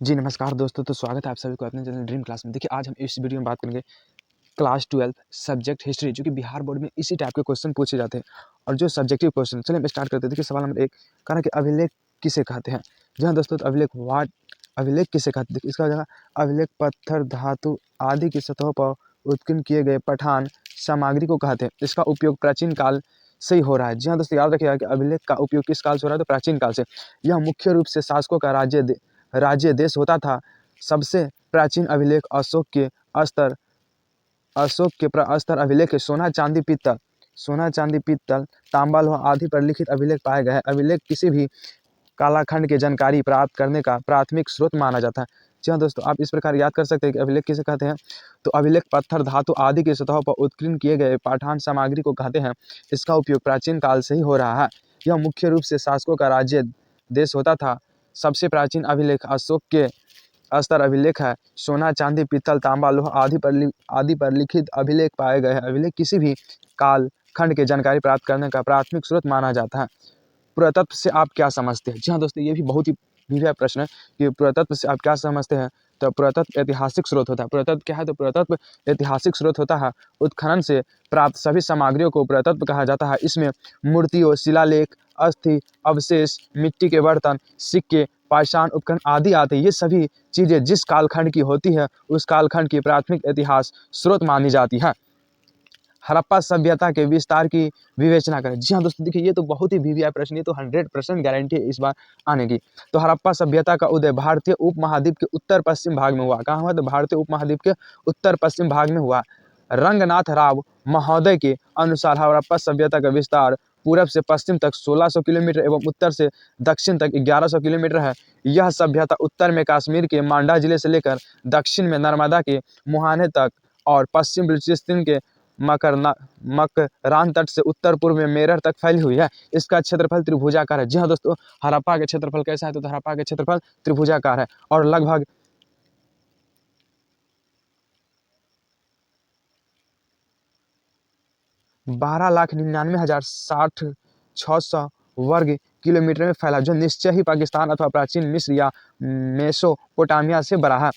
जी नमस्कार दोस्तों, तो स्वागत है आप सभी को अपने चैनल ड्रीम क्लास में। देखिए आज हम इस वीडियो में बात करेंगे क्लास 12 सब्जेक्ट हिस्ट्री, जो कि बिहार बोर्ड में इसी टाइप के क्वेश्चन पूछे जाते हैं और जो सब्जेक्टिव क्वेश्चन। चलिए हम स्टार्ट करते हैं। देखिए सवाल नंबर 1 कह रहा है कि अभिलेख किसे कहते हैं। जी हाँ दोस्तों, तो अभिलेख किसे कहते हैं। देखिए इसका जगह अभिलेख पत्थर, धातु आदि की सतहों पर उत्कीर्ण किए गए पठान सामग्री को कहते हैं। इसका उपयोग प्राचीन काल से ही हो रहा है। जी हाँ दोस्तों, याद रखिएगा कि अभिलेख का उपयोग किस काल से हो रहा है, तो प्राचीन काल से। यह मुख्य रूप से शासकों का राज्य देश होता था। सबसे प्राचीन अभिलेख अशोक के प्रस्तर अभिलेख है। सोना चांदी पीतल तांबा लोहा आदि पर लिखित अभिलेख पाए गए हैं। अभिलेख किसी भी कालखंड की जानकारी प्राप्त करने का प्राथमिक स्रोत माना जाता है। जी हाँ दोस्तों, आप इस प्रकार याद कर सकते हैं कि अभिलेख किसे कहते हैं। तो अभिलेख पत्थर, धातु आदि की सतहों पर उत्कीर्ण किए गए पाषाण सामग्री को कहते हैं। इसका उपयोग प्राचीन काल से ही हो रहा है। यह मुख्य रूप से शासकों का राज्य देश होता था। सबसे प्राचीन अभिलेख अशोक के स्तर अभिलेख है। सोना चांदी पीतल तांबा लोहा आदि पर लिखित अभिलेख पाए गए हैं। अभिलेख किसी भी काल खंड की जानकारी प्राप्त करने का प्राथमिक स्रोत माना जाता है। पुरातत्व से आप क्या समझते हैं। जी हाँ दोस्तों, ये भी बहुत ही बढ़िया प्रश्न है कि पुरातत्व से आप क्या समझते हैं। तो पुरातत्व ऐतिहासिक स्रोत होता है। पुरातत्व क्या है, तो पुरातत्व ऐतिहासिक स्रोत होता है। उत्खनन से प्राप्त सभी सामग्रियों को पुरातत्व कहा जाता है। इसमें मूर्तियों, शिलालेख, अस्थि अवशेष, मिट्टी के बर्तन, सिक्के, पाषाण उपकरण आदि आते हैं। ये सभी चीज़ें जिस कालखंड की होती है उस कालखंड की प्राथमिक इतिहास स्रोत मानी जाती है। हड़प्पा सभ्यता के विस्तार की विवेचना करें। जी हाँ दोस्तों, देखिए ये तो बहुत ही वीवीआई प्रश्न, ये तो 100% गारंटी है इस बार आने की। तो हड़प्पा सभ्यता का उदय भारतीय उपमहाद्वीप के उत्तर पश्चिम भाग में हुआ। कहाँ हुआ, तो भारतीय उपमहाद्वीप के उत्तर पश्चिम भाग में हुआ। रंगनाथ राव महोदय के अनुसार हड़प्पा सभ्यता का विस्तार पूरब से पश्चिम तक 1600 किलोमीटर एवं उत्तर से दक्षिण तक 1100 किलोमीटर है। यह सभ्यता उत्तर में कश्मीर के मांडा जिले से लेकर दक्षिण में नर्मदा के मुहाने तक और पश्चिम बलूचिस्तान के मकरान तट से उत्तर पूर्व में मेरठ तक फैली हुई है। इसका क्षेत्रफल त्रिभुजाकार है। जी हाँ दोस्तों, हड़प्पा का क्षेत्रफल कैसा है, तो हड़प्पा का क्षेत्रफल त्रिभुजाकार है और लगभग 12,99,60 वर्ग किलोमीटर में फैला, जो निश्चय ही पाकिस्तान अथवा प्राचीन मिस्र या मेसोपोटामिया से बड़ा है।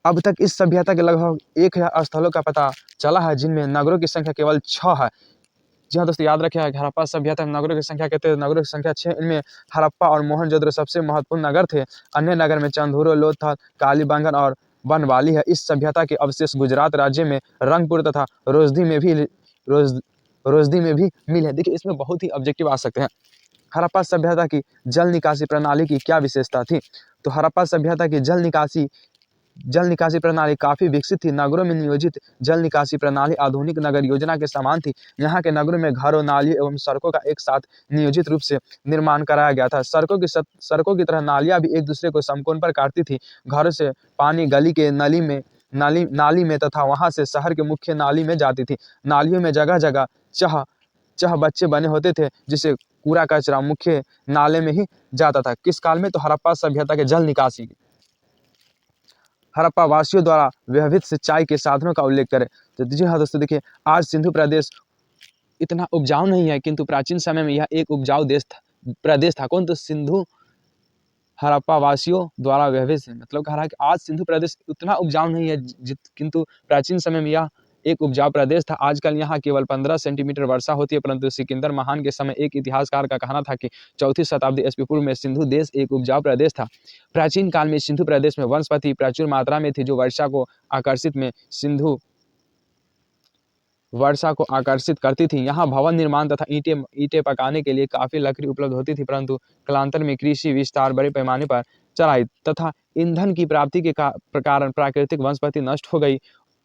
अब तक इस सभ्यता के लगभग 1000 स्थलों का पता चला है, जिनमें नगरों की संख्या केवल 6 है। जी हाँ दोस्तों, याद रखिए हड़प्पा सभ्यता में नगरों की संख्या कहते हैं, नगरों की संख्या 6। इनमें हड़प्पा और मोहनजोदड़ो सबसे महत्वपूर्ण नगर थे। अन्य नगर में चंदूरो, लोथल, कालीबंगन और बनवाली है। इस सभ्यता के अवशेष गुजरात राज्य में रंगपुर तथा रोज रोजदी में भी मिले। देखिए इसमें बहुत ही ऑब्जेक्टिव आ सकते हैं। हड़प्पा सभ्यता की जल निकासी प्रणाली की क्या विशेषता थी। तो हड़प्पा सभ्यता की जल निकासी प्रणाली काफी विकसित थी। नगरों में नियोजित जल निकासी प्रणाली आधुनिक नगर योजना के समान थी। यहाँ के नगरों में घरों, नालियों एवं सड़कों का एक साथ नियोजित रूप से निर्माण कराया गया था। सड़कों की तरह नालियां भी एक दूसरे को समकोण पर काटती थी। घरों से पानी गली के नाली में तथा वहां से शहर के मुख्य नाली में जाती थी। नालियों में जगह जगह चह चह बच्चे बने होते थे, जिससे कूड़ा कचरा मुख्य नाले में ही जाता था। किस काल में, तो हड़प्पा सभ्यता के जल निकासी। हड़प्पा वासियों द्वारा व्यवहृत सिंचाई के साधनों का उल्लेख करें। तो जी हाँ दोस्तों, देखिए आज सिंधु प्रदेश इतना उपजाऊ नहीं है, किंतु प्राचीन समय में यह एक उपजाऊ प्रदेश था। कौन, तो सिंधु हड़प्पा वासियों द्वारा व्यवहृत है। मतलब कह रहा है कि आज सिंधु प्रदेश उतना उपजाऊ नहीं है, किंतु प्राचीन समय में यह एक उपजाऊ प्रदेश था। आजकल यहाँ केवल 15 सेंटीमीटर वर्षा होती है, परंतु सिकंदर महान के समय एक इतिहासकार का कहना था कि 4वीं शताब्दी ईस्वी पूर्व में सिंधु देश एक उपजाऊ प्रदेश था। प्राचीन काल में सिंधु प्रदेश में वनस्पति प्रचुर मात्रा में थी, जो वर्षा को आकर्षित करती थी। यहाँ भवन निर्माण तथा ईंटें पकाने के लिए काफी लकड़ी उपलब्ध होती थी, परंतु कालांतर में कृषि विस्तार बड़े पैमाने पर चलाई तथा ईंधन की प्राप्ति के कारण प्राकृतिक वनस्पति नष्ट हो गई।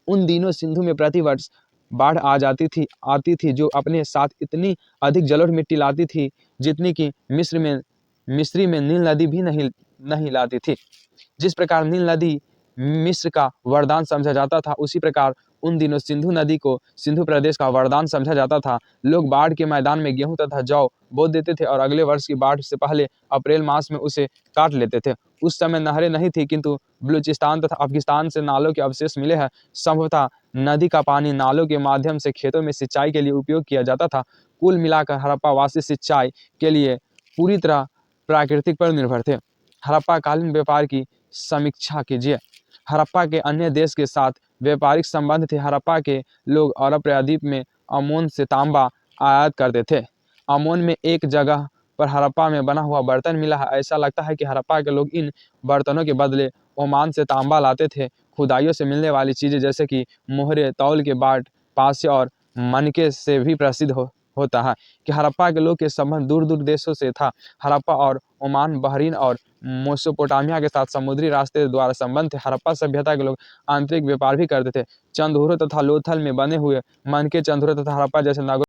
उन दिनों सिंधु में प्रतिवर्ष बाढ़ आती थी, जो अपने साथ इतनी अधिक जलोढ़ मिट्टी लाती थी, जितनी कि मिस्री में नील नदी भी नहीं लाती थी। जिस प्रकार नील नदी मिस्र का वरदान समझा जाता था, उसी प्रकार उन दिनों सिंधु नदी को सिंधु प्रदेश का वरदान समझा जाता था। लोग बाढ़ के मैदान में गेहूं तथा जौ बो देते थे और अगले वर्ष की बाढ़ से पहले अप्रैल मास में उसे काट लेते थे। उस समय नहरें नहीं थी, किंतु बलूचिस्तान तथा अफगानिस्तान से नालों के अवशेष मिले हैं। संभवतः नदी का पानी नालों के माध्यम से खेतों में सिंचाई के लिए उपयोग किया जाता था। कुल मिलाकर हड़प्पा वासी सिंचाई के लिए पूरी तरह प्राकृतिक पर निर्भर थे। हड़प्पा कालीन व्यापार की समीक्षा कीजिए। हड़प्पा के अन्य देश के साथ व्यापारिक संबंध थे। हड़प्पा के लोग अरब प्रायद्वीप में अमोन से तांबा आयात करते थे। अमोन में एक जगह पर हड़प्पा में बना हुआ बर्तन मिला है। ऐसा लगता है कि हड़प्पा के लोग इन बर्तनों के बदले ओमान से तांबा लाते थे। खुदाइयों से मिलने वाली चीज़ें जैसे कि मोहरे, तौल के बाट, पासे और मनके से भी प्रसिद्ध होता है कि हड़प्पा के लोग के संबंध दूर दूर देशों से था। हड़प्पा और ओमान, बहरीन और मेसोपोटामिया के साथ समुद्री रास्ते द्वारा संबंध थे। हड़प्पा सभ्यता के लोग आंतरिक व्यापार भी करते थे। चंदूरों तथा लोथल में बने हुए मनके, चंदूरों तथा हड़प्पा जैसे नगरों